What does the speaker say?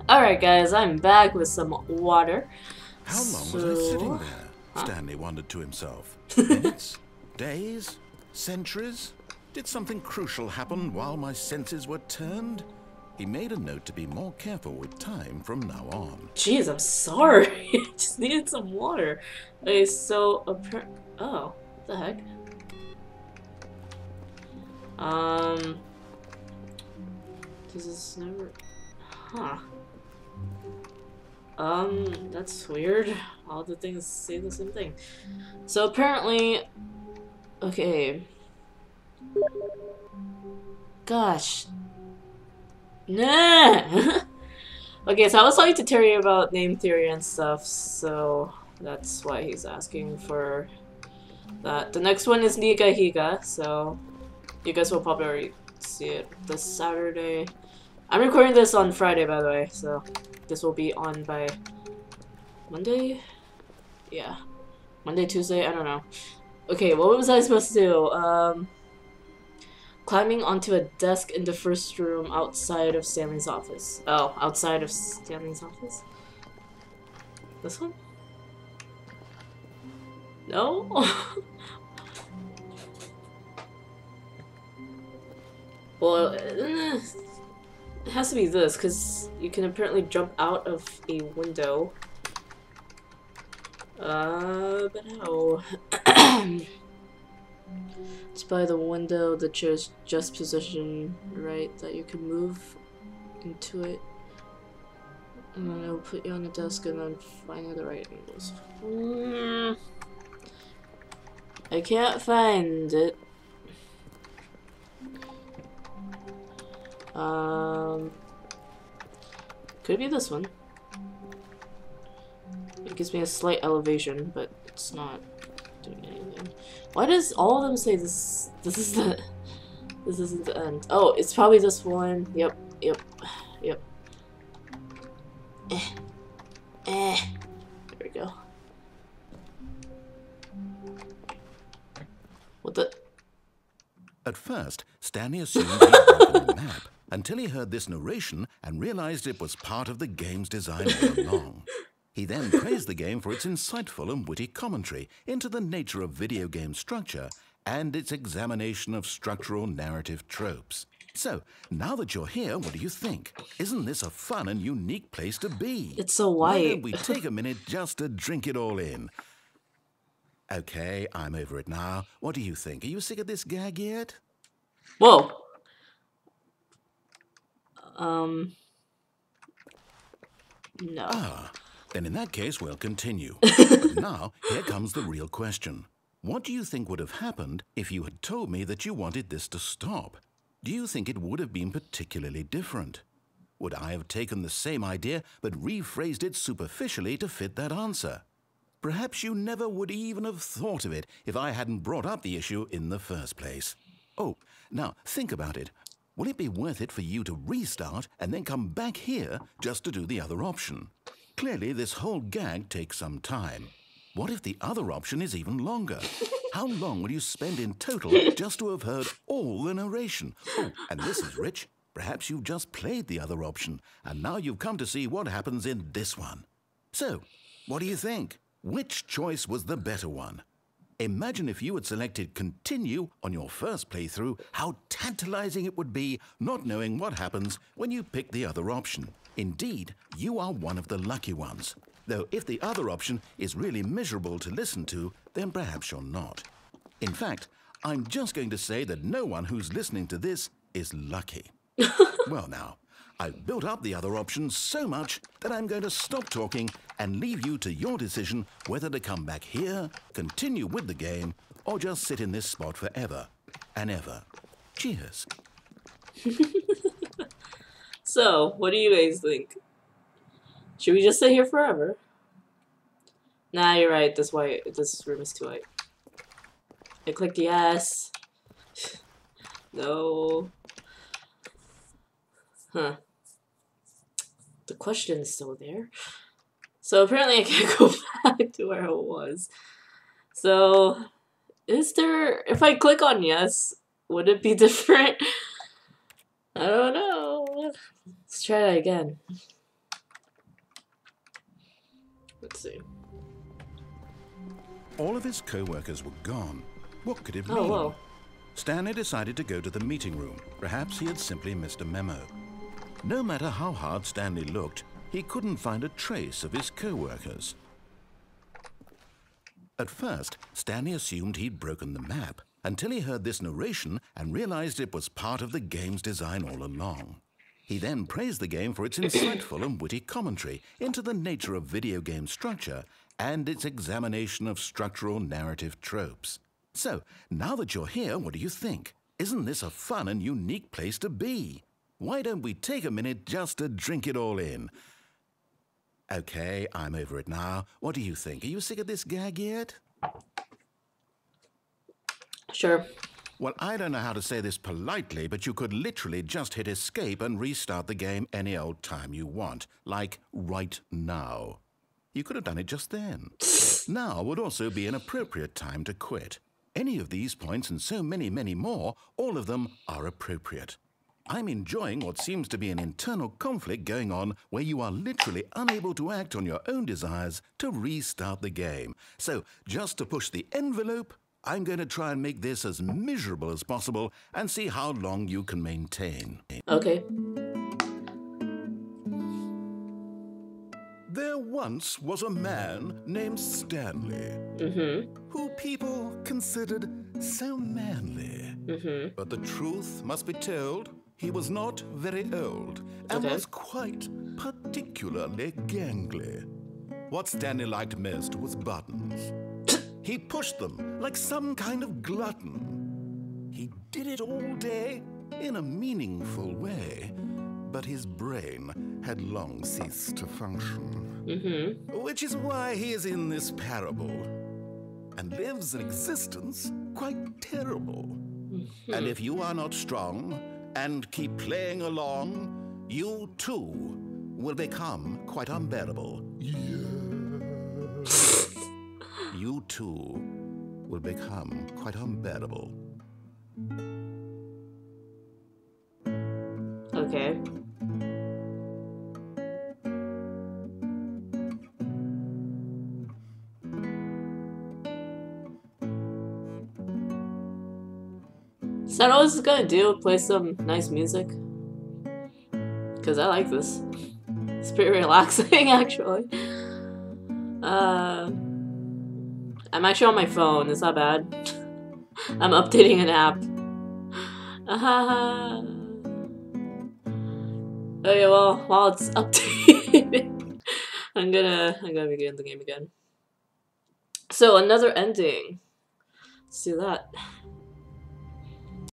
Alright guys, I'm back with some water. How long was I sitting there? Stanley wondered to himself. Minutes? Days? Centuries? Did something crucial happen while my senses were turned? He made a note to be more careful with time from now on. Jeez, I'm sorry. I just needed some water. Okay, so oh, what the heck? This is never... Huh. That's weird. All the things say the same thing. So apparently... Okay. Gosh. Nah! Okay, so I was talking to Terry about name theory and stuff, so that's why he's asking for that. The next one is Niga Higa, so you guys will probably already see it this Saturday. I'm recording this on Friday, by the way, so this will be on by Monday? Yeah. Monday, Tuesday? I don't know. Okay, what was I supposed to do? Climbing onto a desk in the first room outside of Stanley's office. Oh, outside of Stanley's office? This one? No? Well, it has to be this, because you can apparently jump out of a window. But how? It's by the window, the chair's just positioned right that you can move into it. And then it'll put you on the desk and then find the right angles. I can't find it. Could be this one. It gives me a slight elevation, but it's not doing anything. Why does all of them say this? This isn't the end. Oh, it's probably this one. Yep. There we go. What the? At first, Stanley assumed he'd broken the map until he heard this narration and realized it was part of the game's design all along. He then praised the game for its insightful and witty commentary into the nature of video game structure and its examination of structural narrative tropes. So, now that you're here, what do you think? Isn't this a fun and unique place to be? It's so Why white. don't we take a minute just to drink it all in? Okay, I'm over it now. What do you think? Are you sick of this gag yet? Whoa. No. Ah, then in that case, we'll continue. But now, here comes the real question. What do you think would have happened if you had told me that you wanted this to stop? Do you think it would have been particularly different? Would I have taken the same idea but rephrased it superficially to fit that answer? Perhaps you never would even have thought of it if I hadn't brought up the issue in the first place. Oh, now think about it. Will it be worth it for you to restart and then come back here just to do the other option? Clearly, this whole gag takes some time. What if the other option is even longer? How long will you spend in total just to have heard all the narration? Oh, and this is rich. Perhaps you've just played the other option, and now you've come to see what happens in this one. So, what do you think? Which choice was the better one? Imagine if you had selected continue on your first playthrough, how tantalizing it would be not knowing what happens when you pick the other option. Indeed, you are one of the lucky ones. Though if the other option is really miserable to listen to, then perhaps you're not. In fact, I'm just going to say that no one who's listening to this is lucky. Well now, I've built up the other option so much that I'm going to stop talking and leave you to your decision whether to come back here, continue with the game, or just sit in this spot forever and ever. Cheers. So, what do you guys think? Should we just sit here forever? Nah, you're right. This room is too white. I click yes. No. Huh. The question is still there. So apparently I can't go back to where I was. So, is there... If I click on yes, would it be different? I don't know. Let's try that again. Let's see. All of his co-workers were gone. What could it mean? Oh, whoa. Stanley decided to go to the meeting room. Perhaps he had simply missed a memo. No matter how hard Stanley looked, he couldn't find a trace of his co-workers. At first, Stanley assumed he'd broken the map until he heard this narration and realized it was part of the game's design all along. He then praised the game for its insightful and witty commentary into the nature of video game structure and its examination of structural narrative tropes. So, now that you're here, what do you think? Isn't this a fun and unique place to be? Why don't we take a minute just to drink it all in? Okay, I'm over it now. What do you think? Are you sick of this gag yet? Sure. Well, I don't know how to say this politely, but you could literally just hit escape and restart the game any old time you want. Like right now. You could have done it just then. Now would also be an appropriate time to quit. Any of these points and so many, many more, all of them are appropriate. I'm enjoying what seems to be an internal conflict going on where you are literally unable to act on your own desires to restart the game. So, just to push the envelope, I'm going to try and make this as miserable as possible and see how long you can maintain. Okay. There once was a man named Stanley, who people considered so manly. But the truth must be told, he was not very old and was quite particularly gangly. What Stanley liked most was buttons. He pushed them like some kind of glutton. He did it all day in a meaningful way, but his brain had long ceased to function. Which is why he is in this parable and lives an existence quite terrible. And if you are not strong and keep playing along, you too will become quite unbearable. You too will become quite unbearable. Okay. Is that all this is gonna do? Play some nice music? Because I like this. It's pretty relaxing, actually. I'm actually on my phone. It's not bad. I'm updating an app. Okay, well, while it's updating, I'm gonna begin the game again. So another ending. Let's do that.